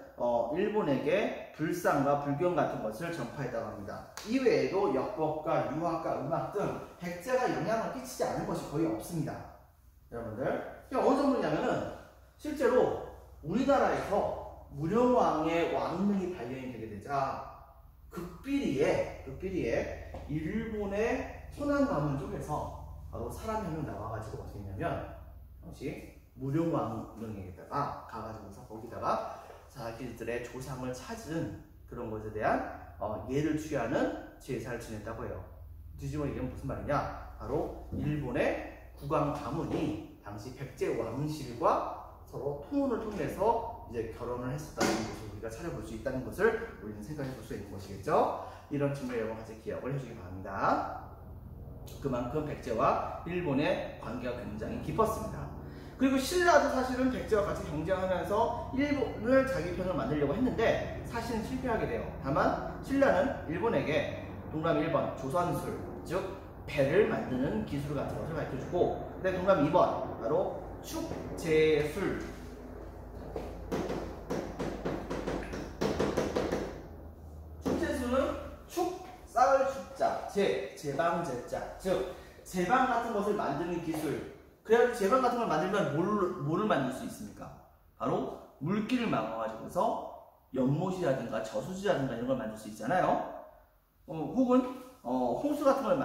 일본에게 불상과 불경 같은 것을 전파했다고 합니다. 이외에도 역법과 유학과 음악 등 백제가 영향을 끼치지 않은 것이 거의 없습니다. 여러분들 어느 정도냐면은 실제로 우리나라에서 무령왕의 왕릉이 발견이 되게 되자 극비리에 일본의 소南가문 쪽에서 바로 사람이 한 명 나와가지고 어떻게 했냐면 당시 무령왕릉에다가 가가지고서 거기다가 자기들의 조상을 찾은 그런 것에 대한 예를 취하는 제사를 지냈다고 해요. 뒤집어 얘기하면 무슨 말이냐? 바로 일본의 국왕 가문이 당시 백제 왕실과 서로 통혼을 통해서 이제 결혼을 했었다는 것을 우리가 찾아볼 수 있다는 것을 우리는 생각해 볼 수 있는 것이겠죠. 이런 측면에 여러분 같이 기억을 해주기 바랍니다. 그만큼 백제와 일본의 관계가 굉장히 깊었습니다. 그리고 신라도 사실은 백제와 같이 경쟁하면서 일본을 자기 편으로 만들려고 했는데 사실은 실패하게 돼요. 다만 신라는 일본에게 동남 1번 조선술, 즉 배를 만드는 기술 같은 것을 가르쳐주고 그다음에 동남 2번 바로 축제술, 축제술은 축, 쌀 축자, 제방제자, 즉 제방 같은 것을 만드는 기술. 그래야 제방 같은 걸 만들면 뭐를 만들 수 있습니까? 바로 물기를 막아가지고서 연못이라든가 저수지라든가 이런 걸 만들 수 있잖아요. 혹은 홍수 같은 걸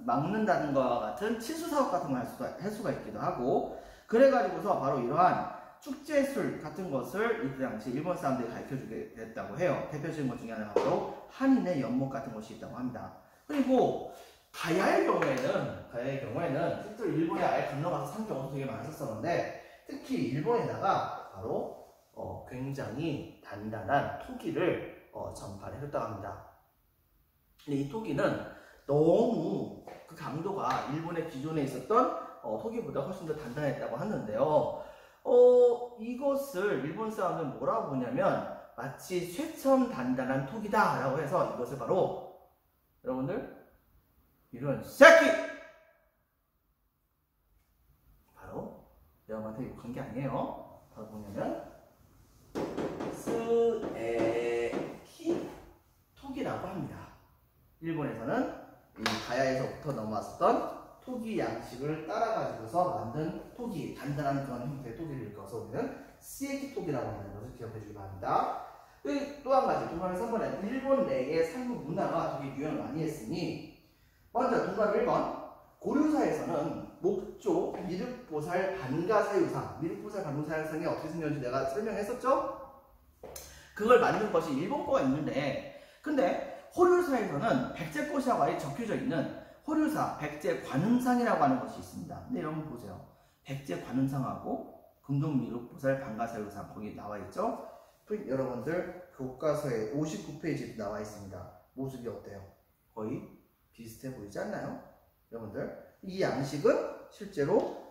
막는다는 것과 같은 치수 사업 같은 걸 할 수가 있기도 하고 그래가지고서 바로 이러한 축제술 같은 것을 이때 당시 일본 사람들이 가르쳐주게 됐다고 해요. 대표적인 것 중에 하나가 바로 한인의 연못 같은 것이 있다고 합니다. 그리고 가야의 경우에는 실제로 일본에 아예 건너가서 산 경우도 되게 많았었는데 특히 일본에다가 바로 굉장히 단단한 토기를 전파를 했다고 합니다. 근데 이 토기는 너무 그 강도가 일본의 기존에 있었던 토기보다 훨씬 더 단단했다고 하는데요. 이것을 일본 사람들은 뭐라고 보냐면 마치 쇠처럼 단단한 토기다 라고 해서 이것을 바로 여러분들 이런 새끼! 바로 여러분한테 욕한 게 아니에요. 바로 뭐냐면 스에키 토기라고 합니다. 일본에서는 이 가야에서부터 넘어왔었던 토기 양식을 따라가지고서 만든 토기, 단단한 그런 형태의 토기를 일컬어서 우리는 스에키 토기라고 하는 것을 기억해 주기 바랍니다. 또 한 가지, 동남아 3번에 일본 내의 상부 문화가 되게 유행을 많이 했으니 먼저 동남 1번 고려사에서는 목조, 미륵보살, 반가사유상 미륵보살, 반가사유상이 어떻게 생겼는지 내가 설명했었죠? 그걸 만든 것이 일본 거가 있는데 근데 호류사에서는 백제꽃이라고 아예 적혀져 있는 호류사, 백제관음상이라고 하는 것이 있습니다. 근데 여러분 보세요. 백제관음상하고 금동미륵보살, 반가사유상 거기 나와 있죠? 여러분들 교과서에 59페이지에 나와 있습니다. 모습이 어때요? 거의 비슷해 보이지 않나요? 여러분들 이 양식은 실제로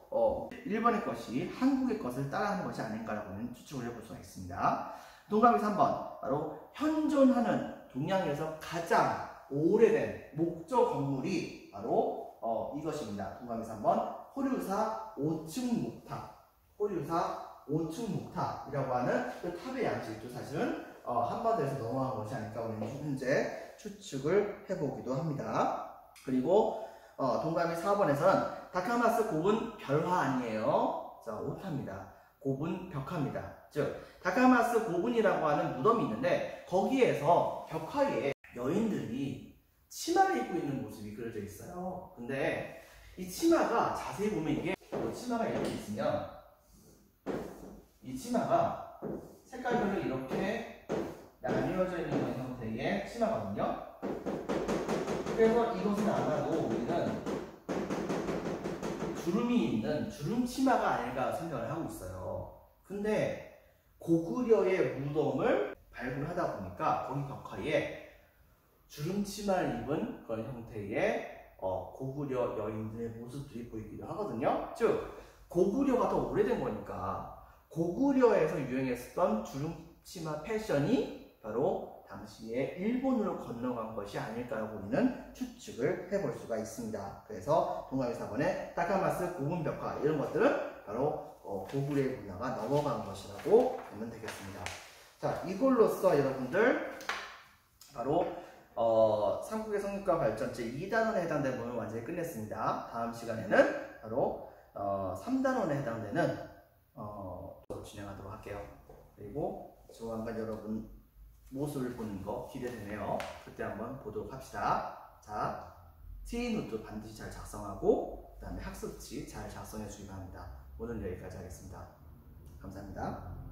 일본의 것이 한국의 것을 따라하는 것이 아닌가라고는 추측을 해볼 수가 있습니다. 동그라미 3번 바로 현존하는 동양에서 가장 오래된 목조 건물이 바로 이것입니다. 동그라미 3번 호류사 5층 목탑. 호류사 5층 목탑이라고 하는 그 탑의 양식도 사실은 한반도에서 넘어간 것이 아닐까 우리는 현재 추측을 해보기도 합니다. 그리고 동그라미 4번에서는 다카마스 고분 별화 아니에요. 자, 오타입니다. 고분 벽화입니다. 즉 다카마스 고분이라고 하는 무덤이 있는데 거기에서 벽화에 여인들이 치마를 입고 있는 모습이 그려져 있어요. 근데 이 치마가 자세히 보면 이게 치마가 이렇게 있으면 이 치마가 색깔별로 이렇게 나뉘어져 있는 형태의 치마거든요. 그래서 이것은 아마도 우리는 주름이 있는 주름 치마가 아닐까 생각을 하고 있어요. 근데 고구려의 무덤을 발굴하다 보니까 거기 벽화에 주름 치마를 입은 그런 형태의 고구려 여인들의 모습들이 보이기도 하거든요. 즉 고구려가 더 오래된 거니까 고구려에서 유행했었던 주름 치마 패션이 바로 당시에 일본으로 건너간 것이 아닐까라고 우리는 추측을 해볼 수가 있습니다. 그래서 동그라미 4번에 다카마스 고분 벽화 이런 것들은 바로 고구려의 문화가 넘어간 것이라고 보면 되겠습니다. 자, 이걸로써 여러분들 바로 삼국의 성립과 발전 제2단원에 해당되는 부분을 완전히 끝냈습니다. 다음 시간에는 바로 3단원에 해당되는 진행하도록 할게요. 그리고 조만간 여러분 모습을 보는 거 기대되네요. 그때 한번 보도록 합시다. 자, T노트 반드시 잘 작성하고 그 다음에 학습지 잘 작성해 주기 바랍니다. 오늘 여기까지 하겠습니다. 감사합니다.